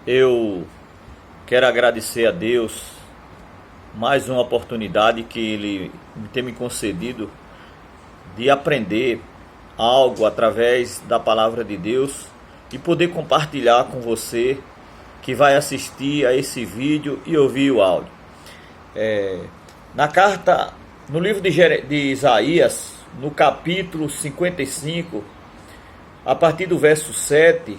Eu quero agradecer a Deus mais uma oportunidade que Ele tem me concedido de aprender algo através da palavra de Deus e poder compartilhar com você que vai assistir a esse vídeo e ouvir o áudio. No livro de Isaías, no capítulo 55, a partir do verso 7,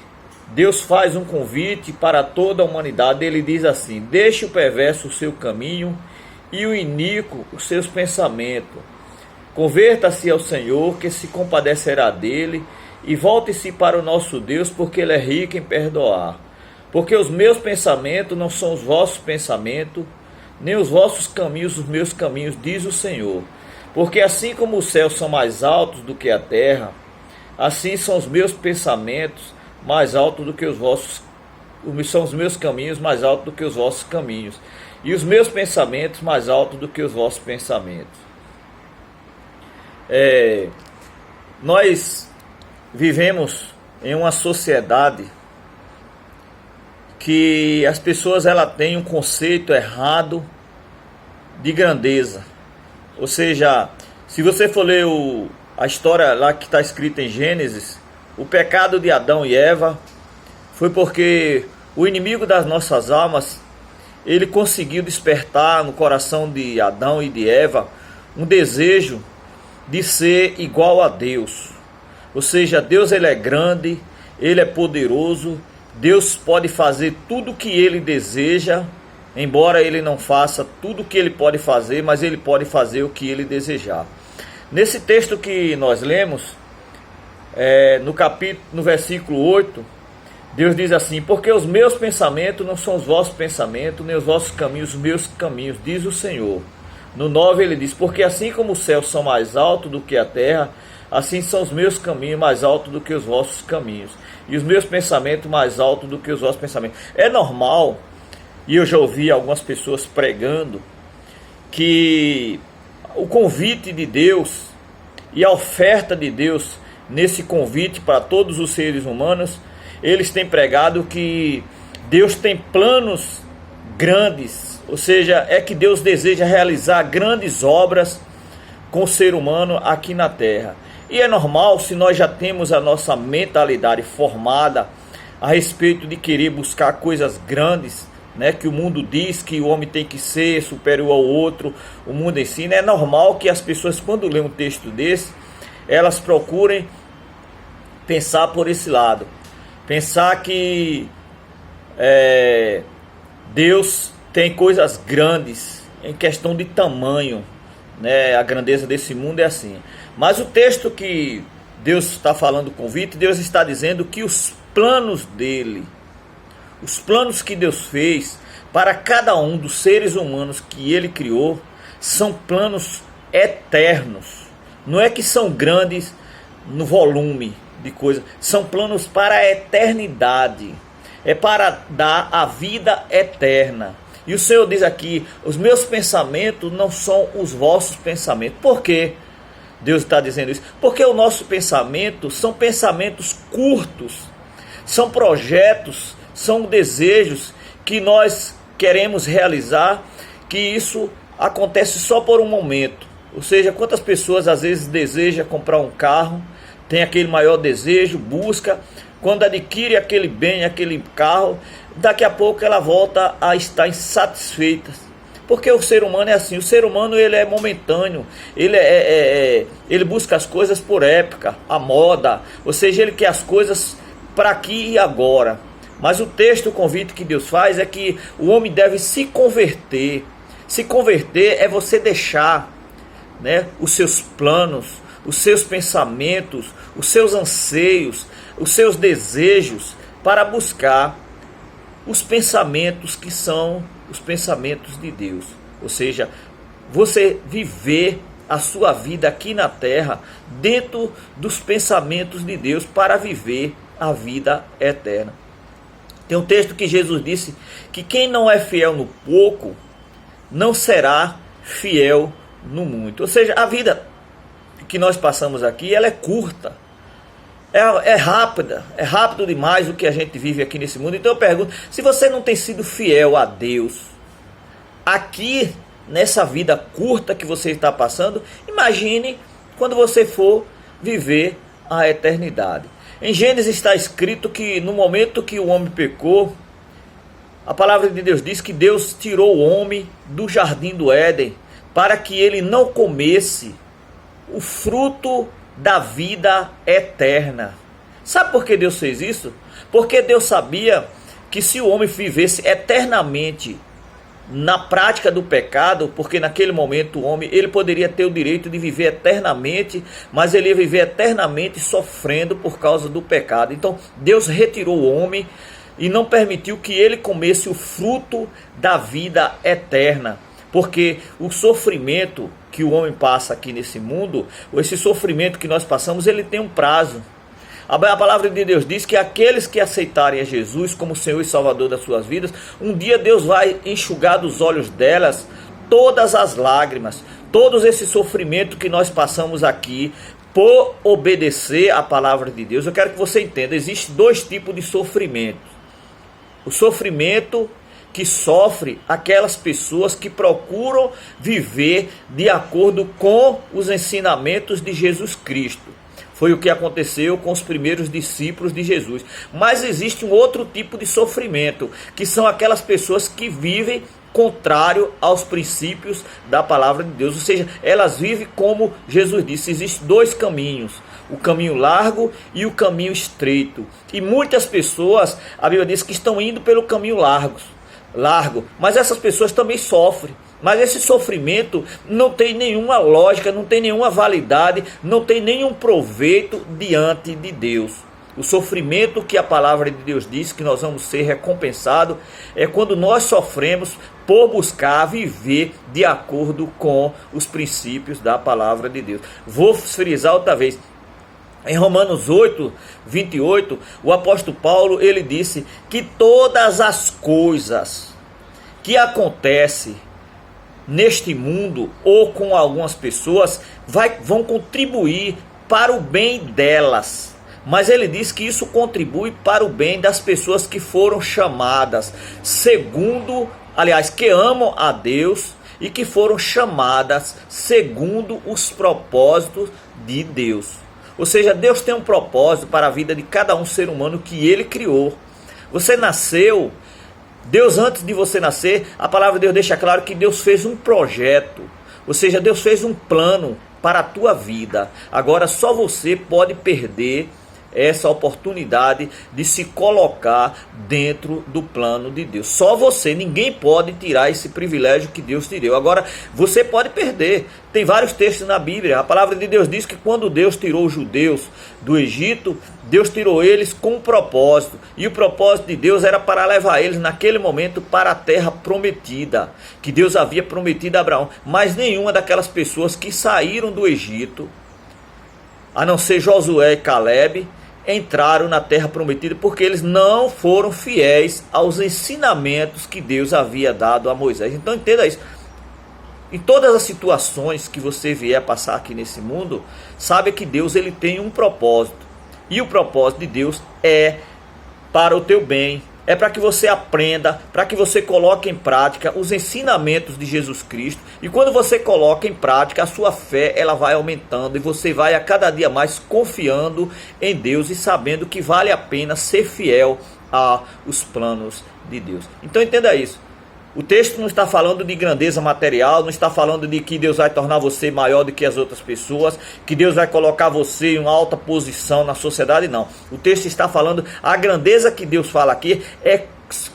Deus faz um convite para toda a humanidade. Ele diz assim: deixe o perverso o seu caminho e o iníquo os seus pensamentos. Converta-se ao Senhor, que se compadecerá dele, e volte-se para o nosso Deus, porque ele é rico em perdoar. Porque os meus pensamentos não são os vossos pensamentos, nem os vossos caminhos os meus caminhos, diz o Senhor. Porque assim como os céus são mais altos do que a terra, assim são os meus pensamentos mais altos do que os vossos, são os meus caminhos mais altos do que os vossos caminhos, e os meus pensamentos mais altos do que os vossos pensamentos. Nós vivemos em uma sociedade que as pessoas têm um conceito errado de grandeza. Ou seja, se você for ler a história lá que está escrita em Gênesis, o pecado de Adão e Eva foi porque o inimigo das nossas almas, ele conseguiu despertar no coração de Adão e de Eva um desejo de ser igual a Deus. Ou seja, Deus ele é grande, ele é poderoso, Deus pode fazer tudo o que ele deseja, embora ele não faça tudo o que ele pode fazer, mas ele pode fazer o que ele desejar. Nesse texto que nós lemos, no versículo 8, Deus diz assim: porque os meus pensamentos não são os vossos pensamentos, nem os vossos caminhos os meus caminhos, diz o Senhor. No 9 ele diz: porque assim como os céus são mais altos do que a terra, assim são os meus caminhos mais altos do que os vossos caminhos, e os meus pensamentos mais altos do que os vossos pensamentos. É normal, e eu já ouvi algumas pessoas pregando, que o convite de Deus e a oferta de Deus nesse convite para todos os seres humanos, eles têm pregado que Deus tem planos grandes, ou seja, é que Deus deseja realizar grandes obras com o ser humano aqui na terra. E é normal, se nós já temos a nossa mentalidade formada a respeito de querer buscar coisas grandes, que o mundo diz que o homem tem que ser superior ao outro, o mundo ensina. É normal que as pessoas, quando lêem um texto desse, elas procurem pensar por esse lado, pensar que Deus tem coisas grandes em questão de tamanho, a grandeza desse mundo é assim. Mas o texto que Deus está falando, o convite, Deus está dizendo que os planos dele, os planos que Deus fez para cada um dos seres humanos que ele criou, são planos eternos. Não é que são grandes no volume de coisas, são planos para a eternidade. É para dar a vida eterna. E o Senhor diz aqui: os meus pensamentos não são os vossos pensamentos. Por quê? Deus está dizendo isso? Porque o nosso pensamento são pensamentos curtos, são projetos, são desejos que nós queremos realizar, que isso acontece só por um momento. Ou seja, quantas pessoas às vezes desejam comprar um carro, tem aquele maior desejo, busca, quando adquire aquele bem, aquele carro, daqui a pouco ela volta a estar insatisfeita. Porque o ser humano é assim, o ser humano ele é momentâneo, ele busca as coisas por época, a moda, ou seja, ele quer as coisas para aqui e agora. Mas o texto, o convite que Deus faz é que o homem deve se converter. Se converter é você deixar, os seus planos, os seus pensamentos, os seus anseios, os seus desejos, para buscar os pensamentos que são os pensamentos de Deus. Ou seja, você viver a sua vida aqui na terra dentro dos pensamentos de Deus para viver a vida eterna. Tem um texto que Jesus disse que quem não é fiel no pouco não será fiel no muito. Ou seja, a vida que nós passamos aqui, ela é curta. É rápido demais o que a gente vive aqui nesse mundo. Então eu pergunto, se você não tem sido fiel a Deus, aqui nessa vida curta que você está passando, imagine quando você for viver a eternidade. Em Gênesis está escrito que no momento que o homem pecou, a palavra de Deus diz que Deus tirou o homem do jardim do Éden para que ele não comesse o fruto da vida eterna. Sabe por que Deus fez isso? Porque Deus sabia que se o homem vivesse eternamente na prática do pecado, porque naquele momento o homem ele poderia ter o direito de viver eternamente, mas ele ia viver eternamente sofrendo por causa do pecado. Então Deus retirou o homem e não permitiu que ele comesse o fruto da vida eterna. Porque o sofrimento que o homem passa aqui nesse mundo, ou esse sofrimento que nós passamos, ele tem um prazo. A palavra de Deus diz que aqueles que aceitarem a Jesus como Senhor e Salvador das suas vidas, um dia Deus vai enxugar dos olhos delas todas as lágrimas, todo esse sofrimento que nós passamos aqui por obedecer à palavra de Deus. Eu quero que você entenda, existem dois tipos de sofrimento. O sofrimento que sofre aquelas pessoas que procuram viver de acordo com os ensinamentos de Jesus Cristo. Foi o que aconteceu com os primeiros discípulos de Jesus. Mas existe um outro tipo de sofrimento, que são aquelas pessoas que vivem contrário aos princípios da palavra de Deus. Ou seja, elas vivem como Jesus disse, existem dois caminhos. O caminho largo e o caminho estreito. E muitas pessoas, a Bíblia diz que estão indo pelo caminho largo, mas essas pessoas também sofrem. Mas esse sofrimento não tem nenhuma lógica, não tem nenhuma validade, não tem nenhum proveito diante de Deus. O sofrimento que a palavra de Deus diz que nós vamos ser recompensados é quando nós sofremos por buscar viver de acordo com os princípios da palavra de Deus. Vou frisar outra vez. Em Romanos 8, 28, o apóstolo Paulo ele disse que todas as coisas que acontecem neste mundo ou com algumas pessoas vão contribuir para o bem delas. Mas ele diz que isso contribui para o bem das pessoas que foram chamadas que amam a Deus e que foram chamadas segundo os propósitos de Deus. Ou seja, Deus tem um propósito para a vida de cada um ser humano que Ele criou. Você nasceu, Deus antes de você nascer, a palavra de Deus deixa claro que Deus fez um projeto. Ou seja, Deus fez um plano para a tua vida. Agora só você pode perder essa oportunidade de se colocar dentro do plano de Deus. Só você, ninguém pode tirar esse privilégio que Deus te deu. Agora, você pode perder. Tem vários textos na Bíblia. A palavra de Deus diz que quando Deus tirou os judeus do Egito, Deus tirou eles com um propósito. E o propósito de Deus era para levar eles naquele momento para a terra prometida, que Deus havia prometido a Abraão. Mas nenhuma daquelas pessoas que saíram do Egito, a não ser Josué e Caleb, entraram na terra prometida porque eles não foram fiéis aos ensinamentos que Deus havia dado a Moisés. Então entenda isso. Em todas as situações que você vier passar aqui nesse mundo, sabe que Deus ele tem um propósito. E o propósito de Deus é para o teu bem. É para que você aprenda, para que você coloque em prática os ensinamentos de Jesus Cristo. E quando você coloca em prática, a sua fé ela vai aumentando. E você vai a cada dia mais confiando em Deus e sabendo que vale a pena ser fiel aos planos de Deus. Então entenda isso. O texto não está falando de grandeza material, não está falando de que Deus vai tornar você maior do que as outras pessoas, que Deus vai colocar você em uma alta posição na sociedade, não. O texto está falando, a grandeza que Deus fala aqui é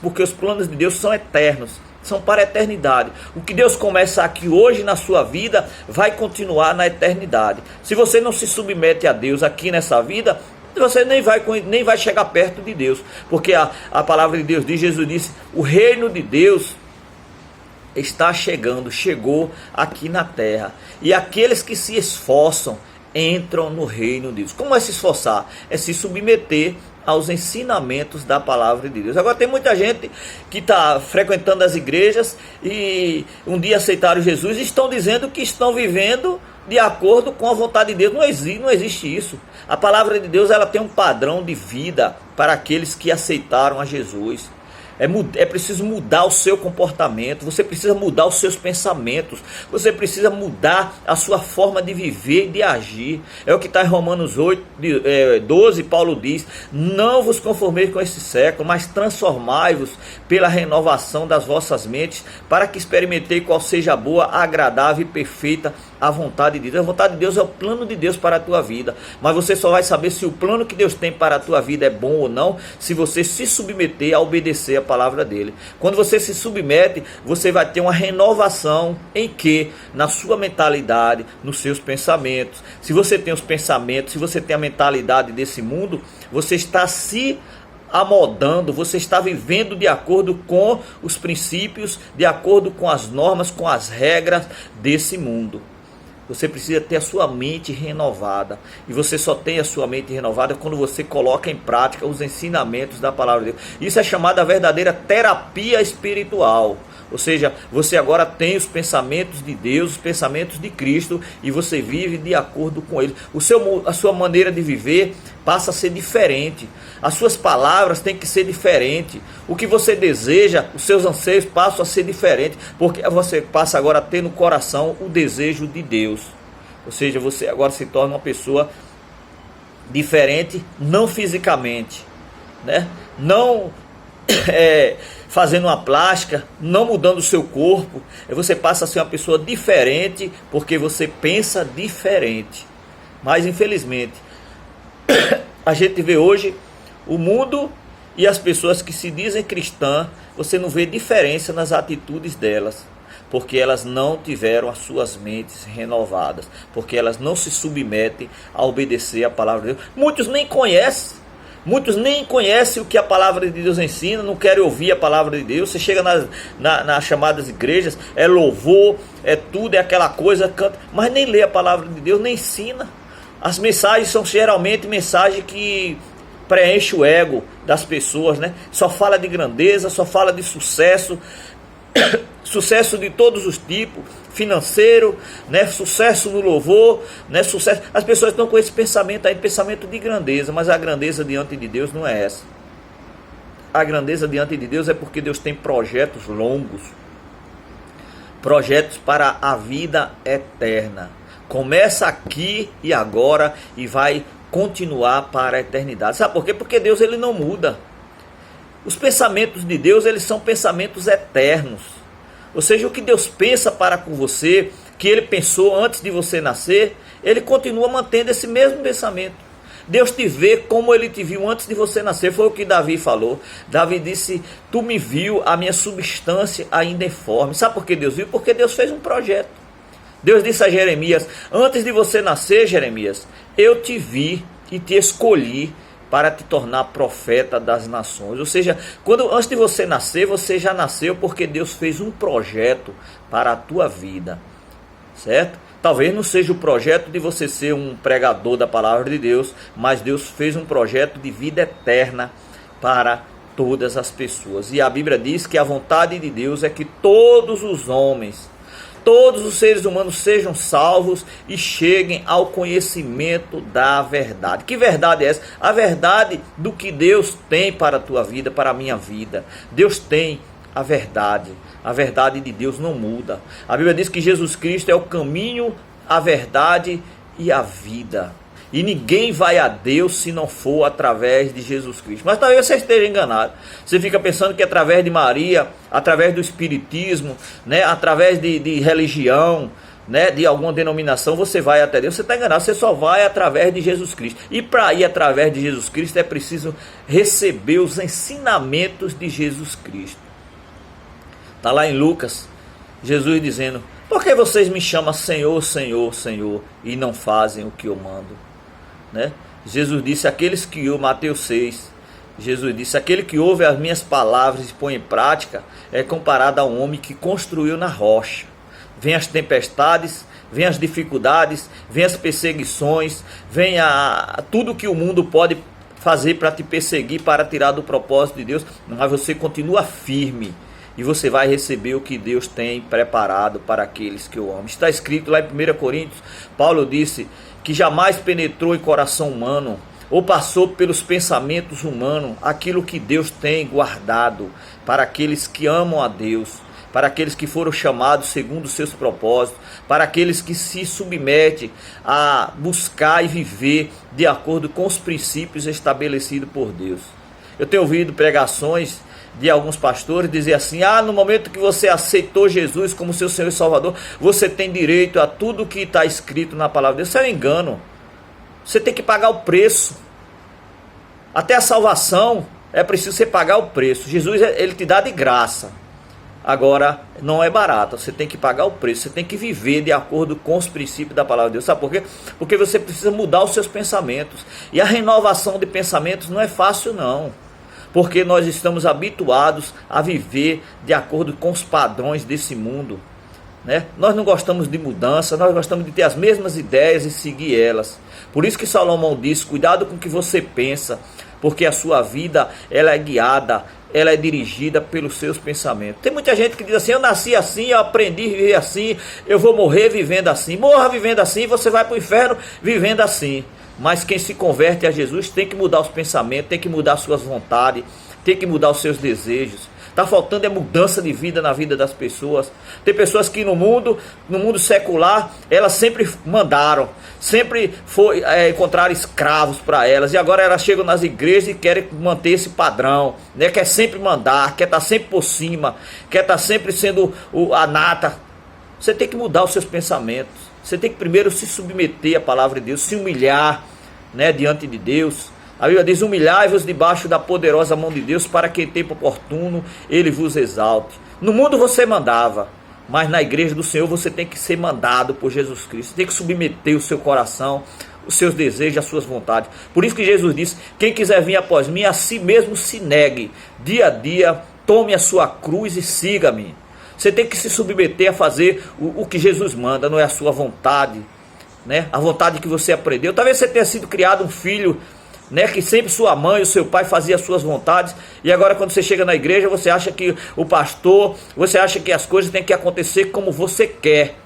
porque os planos de Deus são eternos, são para a eternidade. O que Deus começa aqui hoje na sua vida, vai continuar na eternidade. Se você não se submete a Deus aqui nessa vida, você nem vai chegar perto de Deus, porque a palavra de Deus diz, Jesus disse, o reino de Deus está chegou aqui na terra. E aqueles que se esforçam entram no reino de Deus. Como é se esforçar? É se submeter aos ensinamentos da palavra de Deus. Agora tem muita gente que está frequentando as igrejas e um dia aceitaram Jesus e estão dizendo que estão vivendo de acordo com a vontade de Deus. Não existe isso. A palavra de Deus, ela tem um padrão de vida para aqueles que aceitaram a Jesus. É preciso mudar o seu comportamento, você precisa mudar os seus pensamentos, você precisa mudar a sua forma de viver e de agir. É o que está em Romanos 12, Paulo diz: não vos conformeis com esse século, mas transformai-vos pela renovação das vossas mentes, para que experimentei qual seja a boa, agradável e perfeita a vontade de Deus. A vontade de Deus é o plano de Deus para a tua vida, mas você só vai saber se o plano que Deus tem para a tua vida é bom ou não, se você se submeter a obedecer a palavra dele. Quando você se submete, você vai ter uma renovação em que? Na sua mentalidade, nos seus pensamentos. Se você tem os pensamentos, se você tem a mentalidade desse mundo, você está se amodando, você está vivendo de acordo com os princípios, de acordo com as normas, com as regras desse mundo. Você precisa ter a sua mente renovada. E você só tem a sua mente renovada quando você coloca em prática os ensinamentos da palavra de Deus. Isso é chamada verdadeira terapia espiritual. Ou seja, você agora tem os pensamentos de Deus, os pensamentos de Cristo, e você vive de acordo com eles. A sua maneira de viver passa a ser diferente. As suas palavras têm que ser diferentes. O que você deseja, os seus anseios passam a ser diferentes, porque você passa agora a ter no coração o desejo de Deus. Ou seja, você agora se torna uma pessoa diferente, não fisicamente, né? Não fazendo uma plástica, não mudando o seu corpo. Você passa a ser uma pessoa diferente, porque você pensa diferente. Mas infelizmente a gente vê hoje o mundo e as pessoas que se dizem cristãs, você não vê diferença nas atitudes delas, porque elas não tiveram as suas mentes renovadas, porque elas não se submetem a obedecer a palavra de Deus. Muitos nem conhecem o que a palavra de Deus ensina, não querem ouvir a palavra de Deus. Você chega nas chamadas igrejas, é louvor, é tudo, é aquela coisa, canta, mas nem lê a palavra de Deus, nem ensina. As mensagens são geralmente mensagens que preenche o ego das pessoas, né? Só fala de grandeza, só fala de sucesso, sucesso de todos os tipos, financeiro, né? Sucesso no louvor, né? Sucesso. As pessoas estão com esse pensamento aí, pensamento de grandeza, mas a grandeza diante de Deus não é essa. A grandeza diante de Deus é porque Deus tem projetos longos, projetos para a vida eterna. Começa aqui e agora e vai continuar para a eternidade. Sabe por quê? Porque Deus, ele não muda. Os pensamentos de Deus, eles são pensamentos eternos. Ou seja, o que Deus pensa para com você, que ele pensou antes de você nascer, ele continua mantendo esse mesmo pensamento. Deus te vê como ele te viu antes de você nascer. Foi o que Davi falou. Davi disse: tu me viu, a minha substância ainda informe. Sabe por que Deus viu? Porque Deus fez um projeto. Deus disse a Jeremias: antes de você nascer, Jeremias, eu te vi e te escolhi para te tornar profeta das nações. Ou seja, antes de você nascer, você já nasceu porque Deus fez um projeto para a tua vida, certo? Talvez não seja o projeto de você ser um pregador da palavra de Deus, mas Deus fez um projeto de vida eterna para todas as pessoas. E a Bíblia diz que a vontade de Deus é que todos os homens, todos os seres humanos sejam salvos e cheguem ao conhecimento da verdade. Que verdade é essa? A verdade do que Deus tem para a tua vida, para a minha vida. Deus tem a verdade. A verdade de Deus não muda. A Bíblia diz que Jesus Cristo é o caminho, a verdade e a vida. E ninguém vai a Deus se não for através de Jesus Cristo. Mas talvez você esteja enganado. Você fica pensando que através de Maria, através do Espiritismo, né, através de religião, né, de alguma denominação, você vai até Deus. Você está enganado, você só vai através de Jesus Cristo. E para ir através de Jesus Cristo é preciso receber os ensinamentos de Jesus Cristo. Está lá em Lucas, Jesus dizendo: por que vocês me chamam Senhor, Senhor, Senhor, e não fazem o que eu mando? Né? Jesus disse: aqueles que ouvem, Mateus 6, Jesus disse: aquele que ouve as minhas palavras e põe em prática é comparado a um homem que construiu na rocha. Vem as tempestades, vem as dificuldades, vem as perseguições, vem tudo que o mundo pode fazer para te perseguir, para tirar do propósito de Deus, mas você continua firme e você vai receber o que Deus tem preparado para aqueles que o amam. Está escrito lá em 1 Coríntios, Paulo disse que jamais penetrou em coração humano ou passou pelos pensamentos humanos aquilo que Deus tem guardado para aqueles que amam a Deus, para aqueles que foram chamados segundo os seus propósitos, para aqueles que se submetem a buscar e viver de acordo com os princípios estabelecidos por Deus. Eu tenho ouvido pregações de alguns pastores dizer assim: no momento que você aceitou Jesus como seu Senhor e Salvador, você tem direito a tudo que está escrito na palavra de Deus. Isso é um engano. Você tem que pagar o preço. Até a salvação é preciso você pagar o preço. Jesus, ele te dá de graça. Agora, não é barato, você tem que pagar o preço, você tem que viver de acordo com os princípios da palavra de Deus. Sabe por quê? Porque você precisa mudar os seus pensamentos. E a renovação de pensamentos não é fácil não. Porque nós estamos habituados a viver de acordo com os padrões desse mundo, né? Nós não gostamos de mudança, nós gostamos de ter as mesmas ideias e seguir elas. Por isso que Salomão diz: cuidado com o que você pensa, porque a sua vida ela é guiada, ela é dirigida pelos seus pensamentos. Tem muita gente que diz assim: eu nasci assim, eu aprendi a viver assim, eu vou morrer vivendo assim. Morra vivendo assim, você vai para o inferno vivendo assim. Mas quem se converte a Jesus tem que mudar os pensamentos, tem que mudar suas vontades, tem que mudar os seus desejos. Está faltando mudança de vida na vida das pessoas. Tem pessoas que no mundo secular, elas sempre mandaram, sempre encontraram escravos para elas. E agora elas chegam nas igrejas e querem manter esse padrão, né? Quer sempre mandar, quer estar sempre por cima, quer estar sempre sendo a nata. Você tem que mudar os seus pensamentos. Você tem que primeiro se submeter à palavra de Deus, se humilhar, né, diante de Deus. A Bíblia diz: humilhai-vos debaixo da poderosa mão de Deus, para que em tempo oportuno Ele vos exalte. No mundo você mandava, mas na igreja do Senhor você tem que ser mandado por Jesus Cristo. Você tem que submeter o seu coração, os seus desejos, as suas vontades. Por isso que Jesus disse: quem quiser vir após mim, a si mesmo se negue. Dia a dia, tome a sua cruz e siga-me. Você tem que se submeter a fazer o que Jesus manda, não é a sua vontade, né? A vontade que você aprendeu. Talvez você tenha sido criado um filho, né, que sempre sua mãe e o seu pai faziam as suas vontades, e agora quando você chega na igreja, você acha que o pastor, você acha que as coisas têm que acontecer como você quer,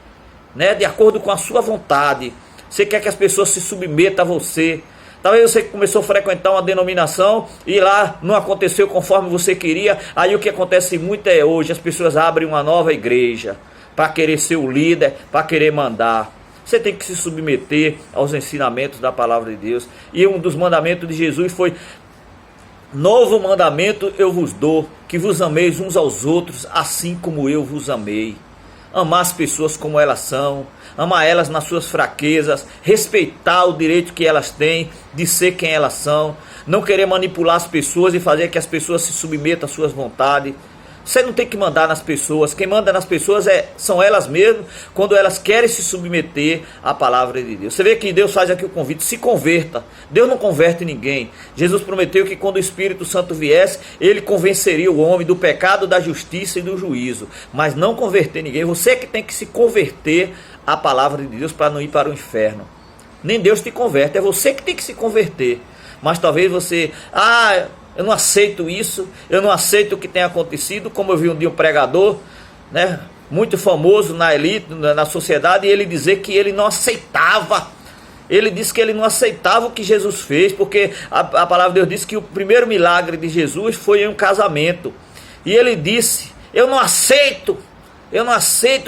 né, de acordo com a sua vontade. Você quer que as pessoas se submetam a você. Talvez você começou a frequentar uma denominação e lá não aconteceu conforme você queria. Aí o que acontece muito é hoje as pessoas abrem uma nova igreja para querer ser o líder, para querer mandar. Você tem que se submeter aos ensinamentos da palavra de Deus. E um dos mandamentos de Jesus foi: novo mandamento eu vos dou, que vos ameis uns aos outros, assim como eu vos amei. Amar as pessoas como elas são, amar elas nas suas fraquezas, respeitar o direito que elas têm de ser quem elas são, não querer manipular as pessoas e fazer que as pessoas se submetam às suas vontades. Você não tem que mandar nas pessoas. Quem manda nas pessoas são elas mesmas, quando elas querem se submeter à palavra de Deus. Você vê que Deus faz aqui o convite: se converta. Deus não converte ninguém. Jesus prometeu que quando o Espírito Santo viesse, Ele convenceria o homem do pecado, da justiça e do juízo. Mas não converter ninguém. Você que tem que se converter à palavra de Deus para não ir para o inferno. Nem Deus te converte, é você que tem que se converter. Mas talvez você... eu não aceito isso, eu não aceito o que tem acontecido. Como eu vi um dia um pregador, né, muito famoso na elite, na sociedade, e ele dizer que ele não aceitava. Ele disse que ele não aceitava o que Jesus fez, porque a palavra de Deus diz que o primeiro milagre de Jesus foi em um casamento. E ele disse: eu não aceito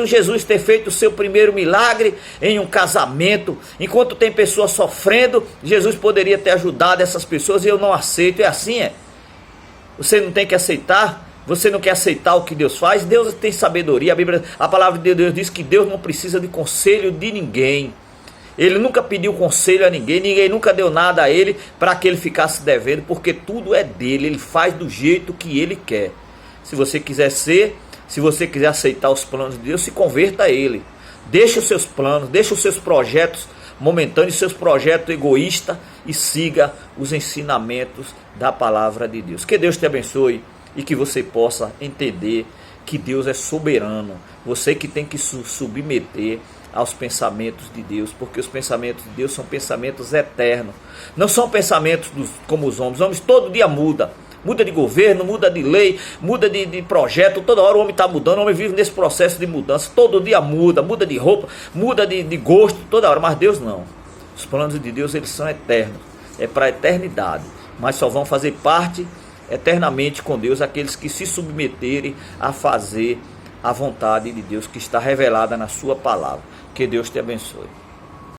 Jesus ter feito o seu primeiro milagre em um casamento. Enquanto tem pessoas sofrendo, Jesus poderia ter ajudado essas pessoas, e eu não aceito. É assim, é? Você não tem que aceitar? Você não quer aceitar o que Deus faz? Deus tem sabedoria. A palavra de Deus diz que Deus não precisa de conselho de ninguém. Ele nunca pediu conselho a ninguém, ninguém nunca deu nada a ele para que ele ficasse devendo, porque tudo é dele, ele faz do jeito que ele quer. Se você quiser aceitar os planos de Deus, se converta a Ele. Deixa os seus planos, deixa os seus projetos momentâneos, seus projetos egoístas, e siga os ensinamentos da palavra de Deus. Que Deus te abençoe e que você possa entender que Deus é soberano. Você que tem que submeter aos pensamentos de Deus, porque os pensamentos de Deus são pensamentos eternos. Não são pensamentos como os homens. Os homens todo dia mudam. Muda de governo, muda de lei, muda de projeto. Toda hora o homem está mudando, o homem vive nesse processo de mudança. Todo dia muda, muda de roupa, muda de gosto, toda hora. Mas Deus não. Os planos de Deus, eles são eternos. É para a eternidade. Mas só vão fazer parte eternamente com Deus aqueles que se submeterem a fazer a vontade de Deus que está revelada na sua palavra. Que Deus te abençoe.